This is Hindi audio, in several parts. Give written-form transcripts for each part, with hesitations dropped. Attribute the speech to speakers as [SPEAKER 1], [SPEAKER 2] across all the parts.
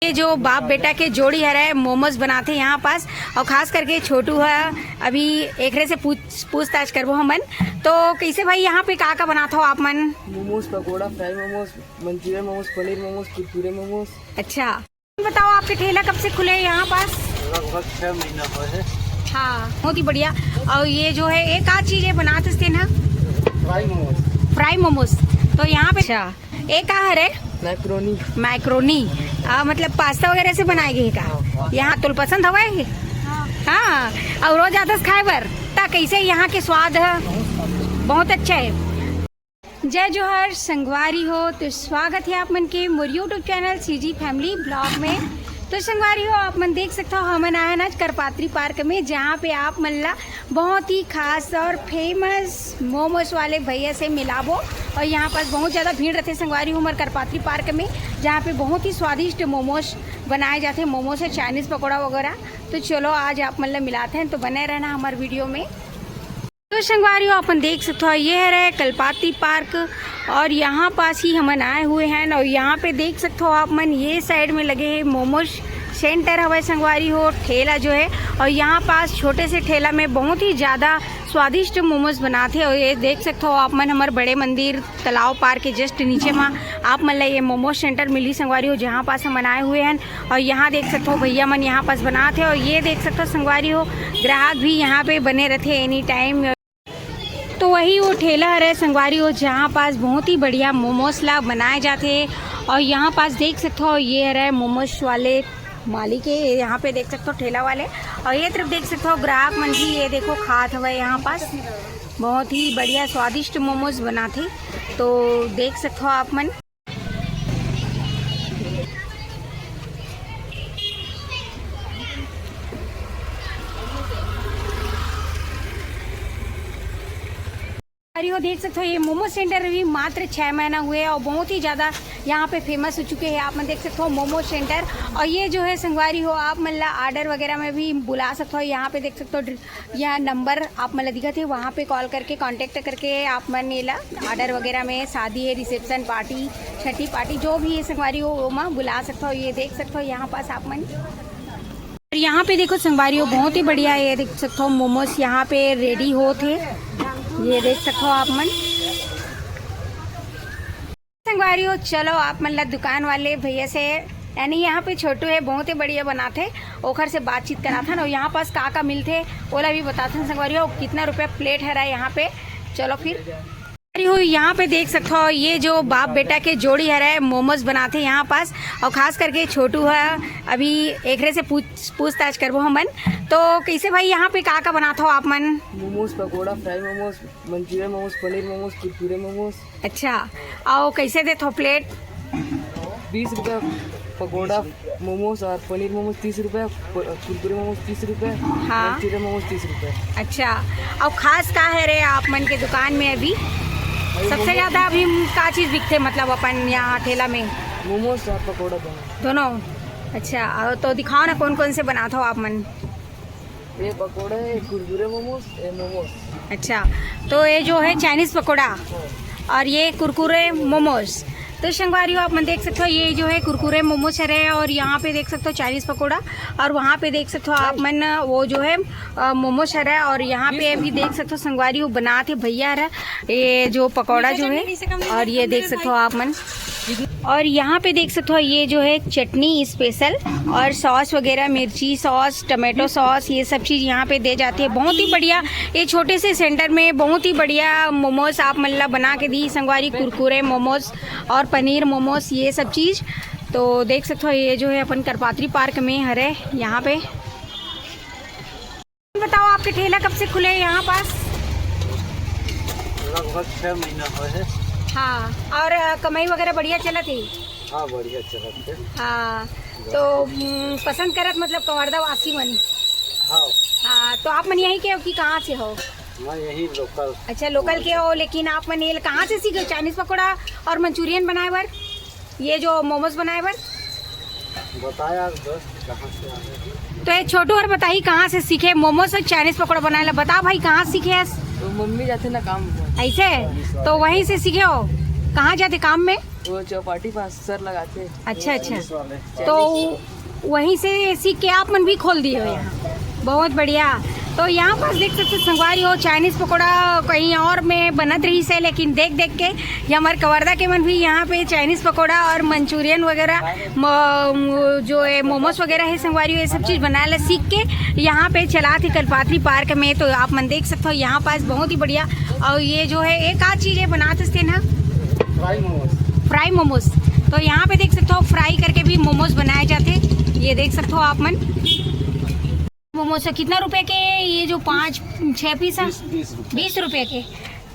[SPEAKER 1] ये जो बाप बेटा के जोड़ी है मोमोज बनाते हैं यहाँ पास और खास करके छोटू है। अभी एकरे से पूछताछ करबो हमन। तो कैसे भाई यहाँ पे का बनाता हो आप मन?
[SPEAKER 2] Momos, pakora, fry momos, Manchurian momos, paneer momos, Kurkure momos.
[SPEAKER 1] अच्छा, बताओ आपके ठेला कब से खुले यहाँ पास?
[SPEAKER 2] लगभग 6 महीना हुआ है।
[SPEAKER 1] हाँ, बहुत ही बढ़िया। और ये जो है एक आध चीज बनाते थे ना,
[SPEAKER 2] फ्राई मोमोज।
[SPEAKER 1] फ्राई मोमोज। तो यहाँ पे अच्छा एक है मैक्रोनी मतलब पास्ता वगैरह से बनाएगी का? यहाँ तुल पसंद हवा? हाँ, और रोज आदत खाए बर ता कैसे यहाँ के स्वाद है? बहुत अच्छा है। जय जोहर संगवारी हो, तो स्वागत है आप मन के मोर YouTube channel CG family blog में। तो संगवारी हो, आप मन देख सकते हो हमन आए ना करपात्री पार्क में, जहाँ पे आप मन ला बहुत ही खास और फेमस मोमोज वाले भैया से मिलाबो। और यहाँ पर बहुत ज़्यादा भीड़ रहते संगवारी हो हमारे करपात्री पार्क में, जहाँ पे बहुत ही स्वादिष्ट मोमोज बनाए जाते हैं। मोमोज है, चाइनीज़ पकौड़ा वगैरह। तो चलो आज आप मन ला मिलाते हैं, तो बने रहना हमारे वीडियो में। तो संगवारी हो, अपन देख सकते हो ये है कलपाती पार्क और यहाँ पास ही हमन आए हुए हैं। और यहाँ पे देख सकते हो आप मन, ये साइड में लगे हैं मोमोज सेंटर हवा संगवारी हो ठेला जो है। और यहाँ पास छोटे से ठेला में बहुत ही ज़्यादा स्वादिष्ट मोमोज बनाते हैं। और ये देख सकते हो आप मन, हमारे बड़े मंदिर तालाब पार्क के जस्ट नीचे में आप मन ला ये मोमोज सेंटर मिली संगवारी हो, जहाँ पास हम आए हुए हैं। और यहाँ देख सकते हो भैया मन यहाँ पास बनाते हैं। और ये देख सकते हो संगवारी हो, ग्राहक भी यहाँ पे बने रहते एनी टाइम। तो वही वो ठेला है संगवारी हो, जहाँ पास बहुत ही बढ़िया मोमोज ला बनाए जाते हैं। और यहाँ पास देख सकते हो ये है मोमोज वाले मालिक है, यहाँ पे देख सकते हो ठेला वाले। और ये तरफ देख सकते हो ग्राहक मन भी ये देखो खात हुआ है। यहाँ पास बहुत ही बढ़िया स्वादिष्ट मोमोज बनाते, तो देख सकते हो आप मन। हो देख सकते हो ये मोमो सेंटर भी मात्र 6 महीना हुए और बहुत ही ज़्यादा यहाँ पे फेमस हो चुके हैं। आप मन देख सकते हो मोमो सेंटर। और ये जो है संगवारी हो, आप मन ला आर्डर वगैरह में भी बुला सकते हो। यहाँ पे देख सकते हो यह नंबर आप मन ला दिखत है, वहाँ पे कॉल करके कांटेक्ट करके आप मन ये ला आर्डर वगैरह में, शादी है, रिसेप्शन पार्टी, छठी पार्टी जो भी है संगवारी हो वो में बुला सकते हो। ये देख सकते हो यहाँ पास आप मन। यहाँ पे देखो संगवारी हो बहुत ही बढ़िया, ये देख सकते हो मोमोज यहाँ पे रेडी हो थे, ये देख सकते हो आप मन संगवारी हो। चलो आप मन ला दुकान वाले भैया से, यानी यहाँ पे छोटू है बहुत ही बढ़िया बनाते, ओखर से बातचीत करा था। और यहाँ पास का मिलते ओला भी बताते हैं संगवारी हो, कितना रुपया प्लेट है रहा यहाँ पे। चलो फिर हो, यहाँ पे देख सकते हो ये जो बाप बेटा के जोड़ी है मोमोज बनाते हैं यहाँ पास। और खास करके छोटू है, अभी एकरे से पूछताछ करबो हमन। तो कैसे भाई यहाँ पे का बनाता हो आप मन?
[SPEAKER 2] Momos, pakora, fry momos, Manchurian momos, paneer momos, Kurkure momos.
[SPEAKER 1] अच्छा, और कैसे देते हो प्लेट?
[SPEAKER 2] 20 रुपये पकोड़ा मोमोज और पनीर मोमोज 30 रुपये, कुरकुरे मोमोज 30 रुपये,
[SPEAKER 1] हाँ,
[SPEAKER 2] मंचूरियन मोमोज 30 रुपये।
[SPEAKER 1] अच्छा, और खास का है रे आप मन के दुकान में अभी सबसे ज्यादा अभी का चीज बिकते मतलब अपन यहाँ ठेला में?
[SPEAKER 2] मोमोज और पकोड़ा
[SPEAKER 1] दोनों। अच्छा, तो दिखाओ ना कौन कौन से बनाता हो आप मन?
[SPEAKER 2] ये पकोड़ा है, कुरकुरे मोमोज, ये मोमोज।
[SPEAKER 1] अच्छा, तो ये जो है चाइनीज पकोड़ा और ये कुरकुरे मोमोज। तो संगवारी हो आप मन देख सकते हो ये जो है कुरकुरे मोमोज है, और यहाँ पे देख सकते हो चाइनीज़ पकोड़ा, और वहाँ पे देख सकते हो आप मन वो जो है मोमोज है। और यहाँ पे अभी देख सकते हो संगवारी हो बनाते भैया है ये जो पकौड़ा जो है। और ये देख सकते हो आप मन, और यहाँ पे देख सकते हो ये जो है चटनी स्पेशल और सॉस वगैरह, मिर्ची सॉस, टमाटो सॉस, ये सब चीज़ यहाँ पे दे जाती है। बहुत ही बढ़िया, ये छोटे से सेंटर में बहुत ही बढ़िया मोमोज आप मल्ला बना के दी संगवारी, कुरकुरे मोमोज और पनीर मोमोज ये सब चीज़। तो देख सकते हो ये जो है अपन करपात्री पार्क में हरे यहाँ पे। बताओ आपके ठेला कब से खुले यहाँ पास?
[SPEAKER 2] लगभग 6 महीना हुआ है।
[SPEAKER 1] हाँ, और कमाई वगैरह बढ़िया चला थी?
[SPEAKER 2] हाँ, बढ़िया चला थे।
[SPEAKER 1] हाँ, तो पसंद करत मतलब कवर्धा वासी मन?
[SPEAKER 2] हाँ।
[SPEAKER 1] हाँ, तो आप मन यहीं के हो कि कहाँ से हो?
[SPEAKER 2] मैं यही लोकल। अच्छा,
[SPEAKER 1] लोकल के हो, लेकिन आप मन ये कहाँ से सीखे चाइनीज़ पकौड़ा और मंचूरियन बनाए बर, ये जो मोमोज बनाए बर?
[SPEAKER 2] बताया दोस्त कहाँ से आए।
[SPEAKER 1] तो ये छोटू और बताई कहाँ से सीखे मोमोज और चाइनीज़ पकौड़ा बनाए ला? बता भाई कहाँ सीखे?
[SPEAKER 2] तो मम्मी जाते ना काम
[SPEAKER 1] ऐसे, तो वहीं से सीखे हो? कहाँ जाते काम में?
[SPEAKER 2] वो चौपाटी पास सर लगाते।
[SPEAKER 1] अच्छा अच्छा, तो वहीं से सीख के आप मन भी खोल दिए हो यहाँ, बहुत बढ़िया। तो यहाँ पास देख सकते संगवारी हो चाइनीज़ पकौड़ा कहीं और में बनत रही से, लेकिन देख देख के ये हमारे कवर्धा के मन भी यहाँ पे चाइनीज़ पकौड़ा और मंचूरियन वगैरह जो है मोमोज वगैरह है संगवारी हो, ये सब चीज़ बनाए ला सीख के यहाँ पे चला थी कल्पात्री पार्क में। तो आप मन देख सकते हो यहाँ पास बहुत ही बढ़िया। और ये जो है एक आध चीज़ें बनाते थे ना, फ्राई मोमोज। तो यहाँ पे देख सकते हो फ्राई करके भी मोमोज बनाए जाते, ये देख सकते हो आप मन। मोमोज कितना रुपए के? ये जो 5-6 पीस है 20 रुपए के।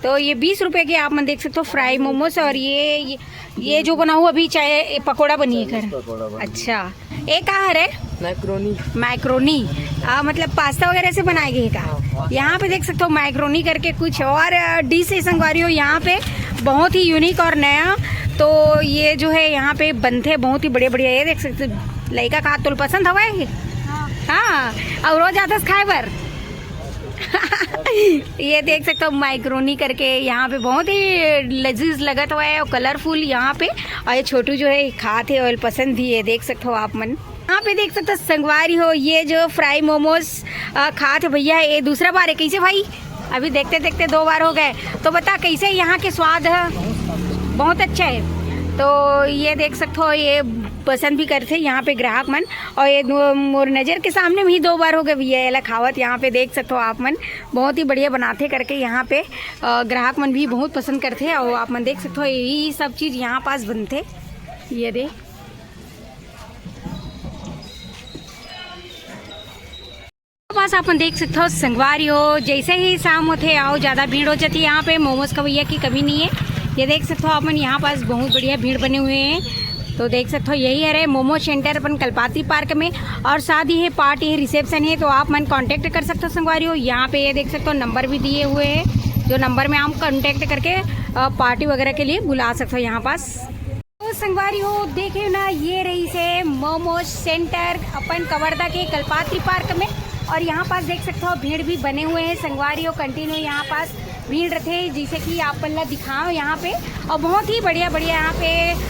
[SPEAKER 1] तो ये 20 रुपए के आप मन देख सकते हो फ्राई मोमोज। और ये जो बना हुआ अभी चाहे पकोड़ा बनी है घर। अच्छा, एक कहाँ है? मैक्रोनी मतलब पास्ता वगैरह से बनाए गए का। यहाँ पे देख सकते हो मैक्रोनी करके कुछ और डिश है संगवारी हो यहाँ पे, बहुत ही यूनिक और नया। तो ये जो है यहाँ पे बनते बहुत ही बड़े बढ़िया। ये देख सकते हो लड़का का तुल पसंद हवा है। हाँ, और रोज आता खाए बर। ये देख सकते हो माइक्रोनी करके यहाँ पे बहुत ही लजीज लगत हुआ है और कलरफुल यहाँ पे। और ये छोटू जो है खाते ऑयल पसंद भी है, देख सकते हो आप मन। यहाँ पे देख सकते हो संगवारी हो ये जो फ्राई मोमोज खाते भैया, ये दूसरा बार है कैसे भाई? अभी देखते देखते 2 बार हो गए। तो बता कैसे यहाँ के स्वाद है? बहुत अच्छा है। तो ये देख सकते हो ये पसंद भी करते यहाँ पे ग्राहक मन। और ये मोर नज़र के सामने भी 2 बार हो गए भैया ये खावत। यहाँ पे देख सकते हो आप मन, बहुत ही बढ़िया बनाते करके यहाँ पे ग्राहक मन भी बहुत पसंद करते। और आप मन देख सकते हो यही सब चीज़ यहाँ पास बनते। ये दे पास आप देख सकते हो संगवारी हो, जैसे ही शाम होते आओ ज़्यादा भीड़ हो जाती है यहाँ पे। मोमोज का भैया की कमी नहीं है। ये देख सकते हो आप मन यहाँ पास बहुत बढ़िया भीड़ बने हुए हैं। तो देख सकते हो यही है मोमो सेंटर अपन कल्पात्री पार्क में। और साथ ही है पार्टी है, रिसेप्शन है, तो आप मन कांटेक्ट कर सकते हो संगवारी हो। यहाँ पे ये देख सकते हो नंबर भी दिए हुए हैं, जो नंबर में आप कांटेक्ट करके पार्टी वगैरह के लिए बुला सकते हो यहाँ पास। तो संगवारी हो देखे ना, ये रही से मोमो सेंटर अपन कवर्धा के कल्पात्री पार्क में। और यहाँ पास देख सकते हो भीड़ भी बने हुए हैं संगवारी हो, कंटिन्यू यहाँ पास भीड़ रहते जिसे कि आप पल्ला दिखाओ यहाँ पे। और बहुत ही बढ़िया बढ़िया यहाँ पे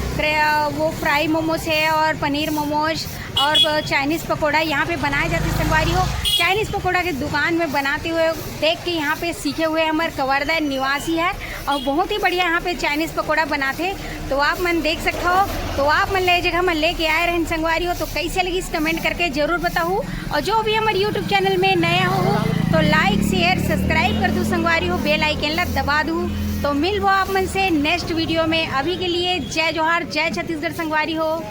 [SPEAKER 1] वो फ्राई मोमोज है और पनीर मोमोज और चाइनीज़ पकोड़ा यहाँ पे बनाए जाते संगवारी हो। चाइनीज़ पकोड़ा के दुकान में बनाते हुए देख के यहाँ पे सीखे हुए हमारे कवर्धा निवासी है और बहुत ही बढ़िया यहाँ पे चाइनीज़ पकोड़ा बनाते। तो आप मन देख सकते हो। तो आप मन ले जगह मन लेके आए रहे संगवारी हो। तो कैसे लगी कमेंट करके ज़रूर बताऊँ। और जो भी हमारे यूट्यूब चैनल में नया हो तो लाइक शेयर सब्सक्राइब कर दूँ संगवारी हो, बेल आइकन ला दबा दूँ। तो मिल वो आप मन से नेक्स्ट वीडियो में। अभी के लिए जय जोहार, जय छत्तीसगढ़ संगवारी हो।